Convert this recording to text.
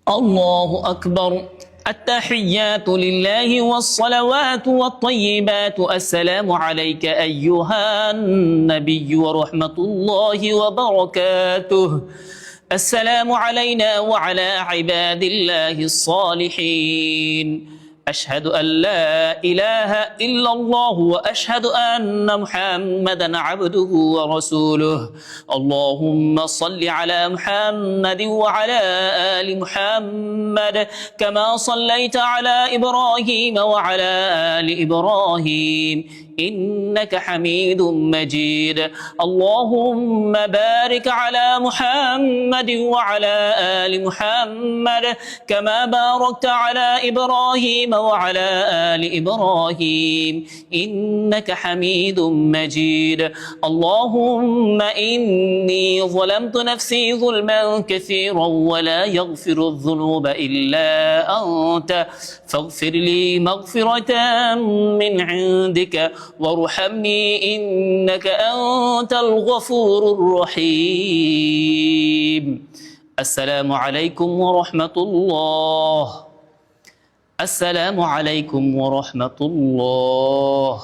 الله أكبر. التحيات لله والصلوات والطيبات. السلام عليك أيها النبي ورحمة الله وبركاته. السلام علينا وعلى عباد الله الصالحين. أشهد أن لا إله إلا الله وأشهد أن محمدا عبده ورسوله. اللهم صل على محمد وعلى آل محمد كما صليت على إبراهيم وعلى آل إبراهيم إنك حميد مجيد. اللهم بارك على محمد وعلى آل محمد كما باركت على إبراهيم وعلى آل إبراهيم إنك حميد مجيد. اللهم إني ظلمت نفسي ظلما كثيرا ولا يغفر الذنوب إلا أنت فاغفر لي مغفرة من عندك وارحمني إنك أنت الغفور الرحيم. السلام عليكم ورحمة الله. السلام عليكم ورحمة الله.